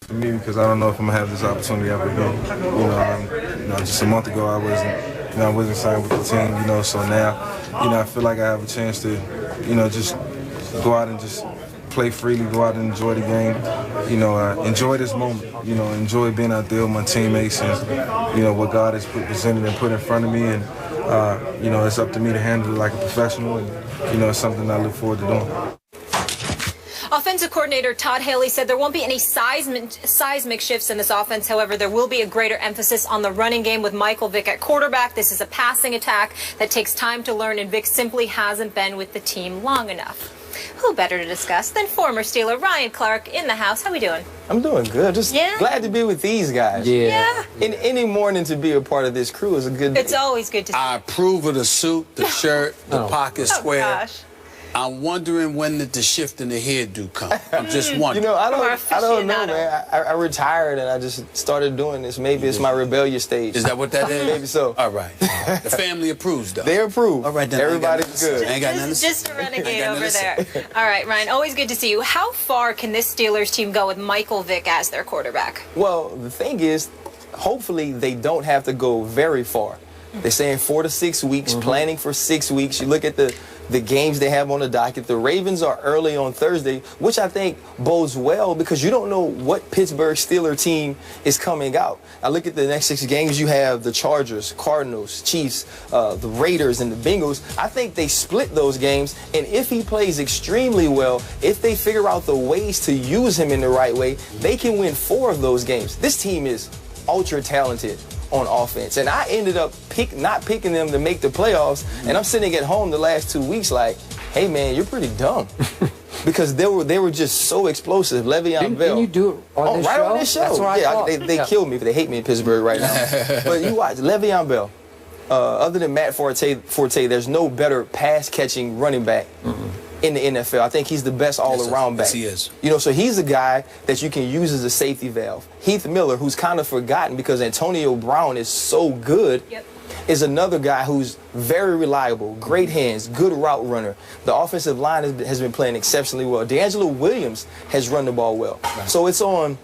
for me because I don't know if I'm gonna have this opportunity ever again. Just a month ago I wasn't signed with the team. So now, I feel like I have a chance to, just go out and just play freely, go out and enjoy the game. Enjoy this moment. Enjoy being out there with my teammates and what God has presented and put in front of me. And it's up to me to handle it like a professional. And it's something I look forward to doing. Offensive coordinator Todd Haley said there won't be any seismic shifts in this offense. However, there will be a greater emphasis on the running game with Michael Vick at quarterback. This is a passing attack that takes time to learn, and Vick simply hasn't been with the team long enough. Who better to discuss than former Steeler Ryan Clark in the house? How we doing? I'm doing good. Just glad to be with these guys. Yeah. In any morning to be a part of this crew is a good day. It's always good to see. I approve of the suit, the shirt, the pocket square. Gosh. I'm wondering when did the shift in the hairdo come. I'm just wondering. I don't know, man. I retired and I just started doing this. Maybe it's my rebellious stage. Is that what that is? Maybe so. All right. The family approves, though. They approve. All right, then. Everybody's good. Just a renegade over there. All right, Ryan, always good to see you. How far can this Steelers team go with Michael Vick as their quarterback? Well, the thing is, hopefully they don't have to go very far. They're saying 4 to 6 weeks, planning for 6 weeks. You look at the games they have on the docket. The Ravens are early on Thursday, which I think bodes well because you don't know what Pittsburgh Steelers team is coming out. I look at the next 6 games. You have the Chargers, Cardinals, Chiefs, the Raiders, and the Bengals. I think they split those games, and if he plays extremely well, if they figure out the ways to use him in the right way, they can win 4 of those games. This team is ultra talented on offense, and I ended up not picking them to make the playoffs, and I'm sitting at home the last 2 weeks like, hey man, you're pretty dumb. Because they were just so explosive. Le'Veon Bell. Didn't you do it on this show? Right on this show. That's what I thought. They killed me. They hate me in Pittsburgh right now. But you watch Le'Veon Bell. Other than Matt Forte, there's no better pass-catching running back in the NFL. I think he's the best all-around back. Yes, he is. So he's a guy that you can use as a safety valve. Heath Miller, who's kind of forgotten because Antonio Brown is so good, is another guy who's very reliable, great hands, good route runner. The offensive line has been playing exceptionally well. D'Angelo Williams has run the ball well. Right. So it's on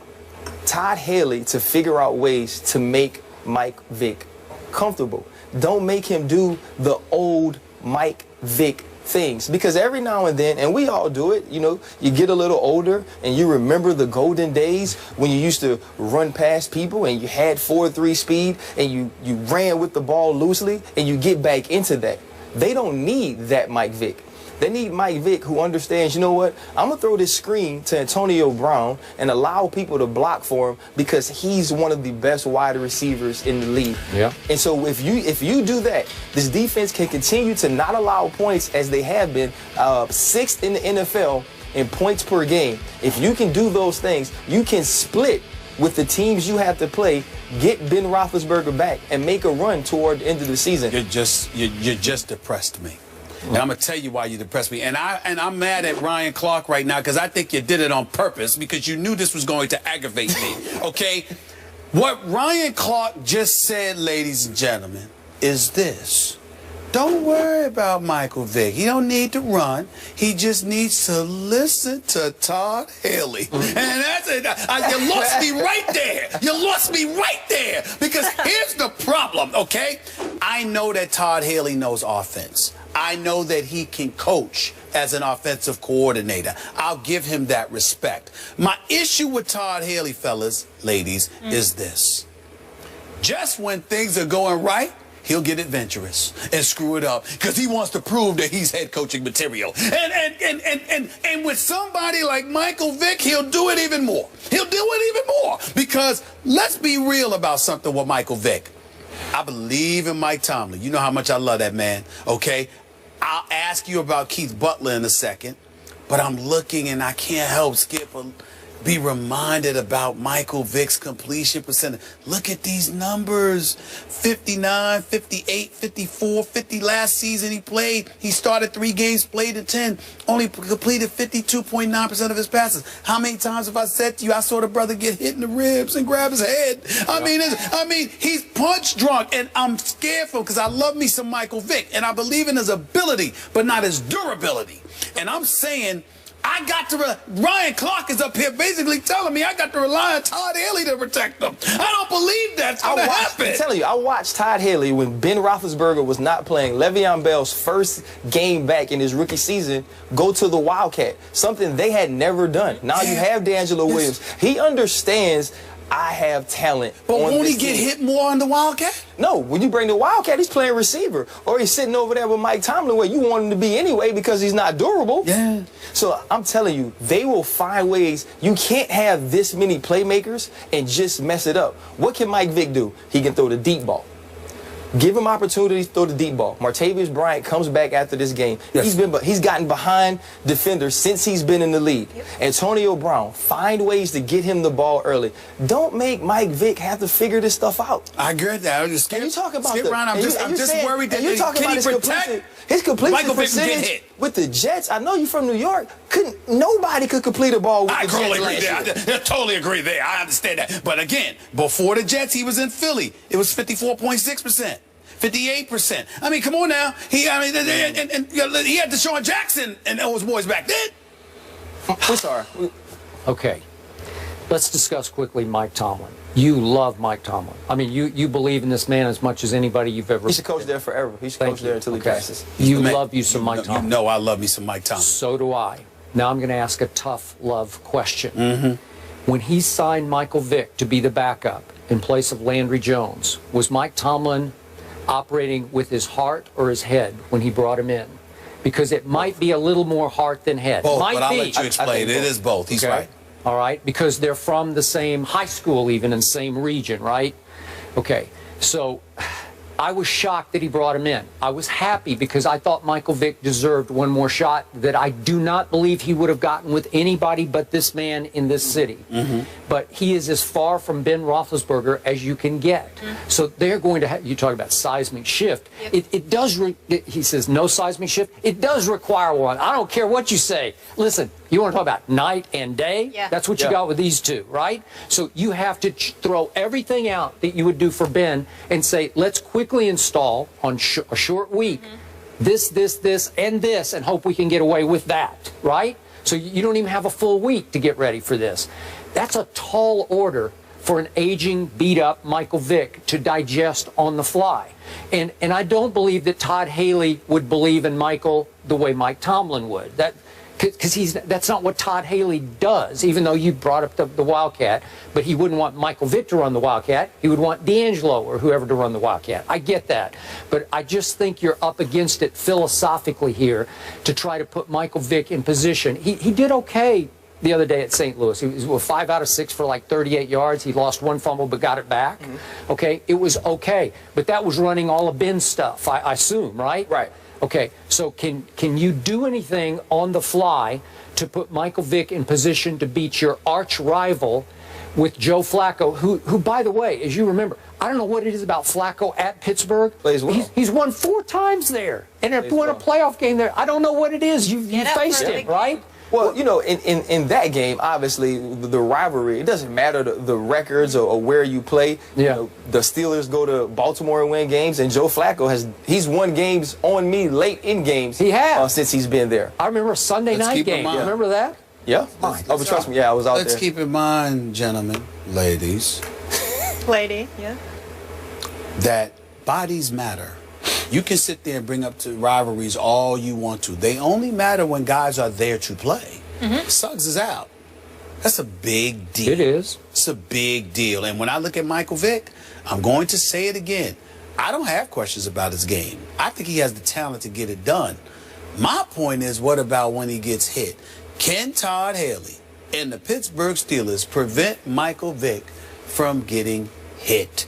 Todd Haley to figure out ways to make Mike Vick comfortable. Don't make him do the old Mike Vick things, because every now and then, and we all do it, you get a little older and you remember the golden days when you used to run past people and you had 4.3 speed and you ran with the ball loosely, and you get back into that. They don't need that Mike Vick. They need Mike Vick who understands, you know what, I'm going to throw this screen to Antonio Brown and allow people to block for him because he's one of the best wide receivers in the league. Yeah. And so if you do that, this defense can continue to not allow points as they have been, 6th in the NFL in points per game. If you can do those things, you can split with the teams you have to play, get Ben Roethlisberger back, and make a run toward the end of the season. You just depressed me. And I'm going to tell you why you depressed me. And I'm mad at Ryan Clark right now because I think you did it on purpose because you knew this was going to aggravate me, okay? What Ryan Clark just said, ladies and gentlemen, is this. Don't worry about Michael Vick. He don't need to run. He just needs to listen to Todd Haley. And that's it. You lost me right there. You lost me right there. Because here's the problem, okay? I know that Todd Haley knows offense. I know that he can coach as an offensive coordinator. I'll give him that respect. My issue with Todd Haley, fellas, ladies, is this. Just when things are going right, he'll get adventurous and screw it up because he wants to prove that he's head coaching material. And with somebody like Michael Vick, he'll do it even more. He'll do it even more because let's be real about something with Michael Vick. I believe in Mike Tomlin. You know how much I love that man, okay? I'll ask you about Keith Butler in a second, but I'm looking and I can't help be reminded about Michael Vick's completion percentage. Look at these numbers. 59, 58, 54, 50 last season he played. He started 3 games, played in 10, only completed 52.9% of his passes. How many times have I said to you, I saw the brother get hit in the ribs and grab his head? I mean, he's punch drunk, and I'm scared for him because I love me some Michael Vick, and I believe in his ability, but not his durability. And I'm saying, I got to Ryan Clark is up here basically telling me I got to rely on Todd Haley to protect them. I don't believe that's going to happen. I'm telling you, I watched Todd Haley when Ben Roethlisberger was not playing. Le'Veon Bell's first game back in his rookie season, go to the Wildcat, something they had never done. Now you have D'Angelo Williams. He understands I have talent. But won't he get hit more on the Wildcat? No, when you bring the Wildcat, he's playing receiver. Or he's sitting over there with Mike Tomlin where you want him to be anyway because he's not durable. Yeah. So I'm telling you, they will find ways. You can't have this many playmakers and just mess it up. What can Mike Vick do? He can throw the deep ball. Give him opportunity to throw the deep ball. Martavius Bryant comes back after this game. Yes. He's gotten behind defenders since he's been in the league. Yep. Antonio Brown, find ways to get him the ball early. Don't make Mike Vick have to figure this stuff out. I agree with that. I'm just scared. And you talk about I'm just worried that you talking about his completion Michael Vick percentage get hit. with the Jets. I know you're from New York. Nobody could complete a ball with I the totally Jets agree last there. year. I totally agree there. I understand that. But again, before the Jets, he was in Philly. It was 54.6%. 58%. I mean, come on now. He had Deshaun Jackson and those boys back then. We're sorry. Okay. Let's discuss quickly Mike Tomlin. You love Mike Tomlin. I mean, you believe in this man as much as anybody you've ever. He should coach there forever. He should coach there until he passes. You love you some Mike Tomlin. You know I love me some Mike Tomlin. So do I. Now I'm going to ask a tough love question. Mm-hmm. When he signed Michael Vick to be the backup in place of Landry Jones, was Mike Tomlin operating with his heart or his head when he brought him in? Because it might be a little more heart than head. Both, might but I'll be. let you explain. It is both. He's Okay. right. All right, because they're from the same high school, even in same region, right? Okay, so I was shocked that he brought him in. I was happy because I thought Michael Vick deserved one more shot that I do not believe he would have gotten with anybody but this man in this city. But he is as far from Ben Roethlisberger as you can get. So they're going to have, you talk about seismic shift. It does, he says no seismic shift. It does require one. I don't care what you say. Listen, you want to talk about night and day? Yeah. That's what you got with these two, right? So you have to throw everything out that you would do for Ben and say, let's quickly install on a short week this, and this, and hope we can get away with that, right? So you don't even have a full week to get ready for this. That's a tall order for an aging, beat-up Michael Vick to digest on the fly. And I don't believe that Todd Haley would believe in Michael the way Mike Tomlin would. Because that's not what Todd Haley does, even though you brought up the Wildcat. But he wouldn't want Michael Vick to run the Wildcat. He would want D'Angelo or whoever to run the Wildcat. I get that. But I just think you're up against it philosophically here to try to put Michael Vick in position. He did okay the other day at St. Louis. He was 5 out of 6 for like 38 yards. He lost one fumble but got it back. Okay, it was okay. But that was running all of Ben's stuff, I assume, right? Right. Okay, so can you do anything on the fly to put Michael Vick in position to beat your arch rival with Joe Flacco, who by the way, as you remember, I don't know what it is about Flacco at Pittsburgh. Plays well. He's won 4 times there and won a playoff game there. I don't know what it is. You faced him, right? Well, you know, in that game, obviously, the rivalry, it doesn't matter the records or where you play. You know, the Steelers go to Baltimore and win games, and Joe Flacco he's won games on me late in games. He has. Since he's been there. I remember a Sunday night game. You remember that? Yeah. Oh, but trust me, I was out there. Let's keep in mind, gentlemen, ladies, Lady, yeah. that bodies matter. You can sit there and bring up to rivalries all you want to. They only matter when guys are there to play. Suggs is out. That's a big deal. It is. It's a big deal. And when I look at Michael Vick, I'm going to say it again. I don't have questions about his game. I think he has the talent to get it done. My point is, what about when he gets hit? Can Todd Haley and the Pittsburgh Steelers prevent Michael Vick from getting hit?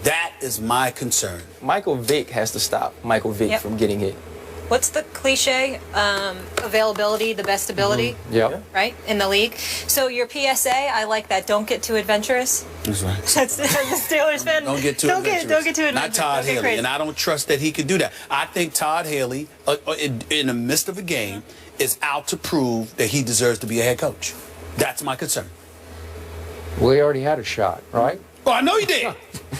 That is my concern. Michael Vick has to stop Michael Vick from getting hit. What's the cliche? Availability, the best ability. Right? In the league. So your PSA, I like that. Don't get too adventurous. That's right. That's the Steelers fan. Don't get too adventurous. Don't get too adventurous. Not Todd Haley. Crazy. And I don't trust that he can do that. I think Todd Haley, in the midst of a game, is out to prove that he deserves to be a head coach. That's my concern. Well, he already had a shot, right? Well, I know he did.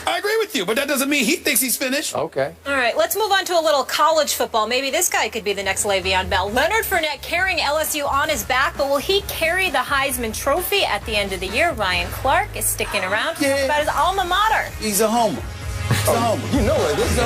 I agree with you, but that doesn't mean he thinks he's finished. Okay. All right, let's move on to a little college football. Maybe this guy could be the next Le'Veon Bell. Leonard Fournette carrying LSU on his back, but will he carry the Heisman Trophy at the end of the year? Ryan Clark is sticking around to talk about his alma mater. He's a homer. He's a homer. You know it. This is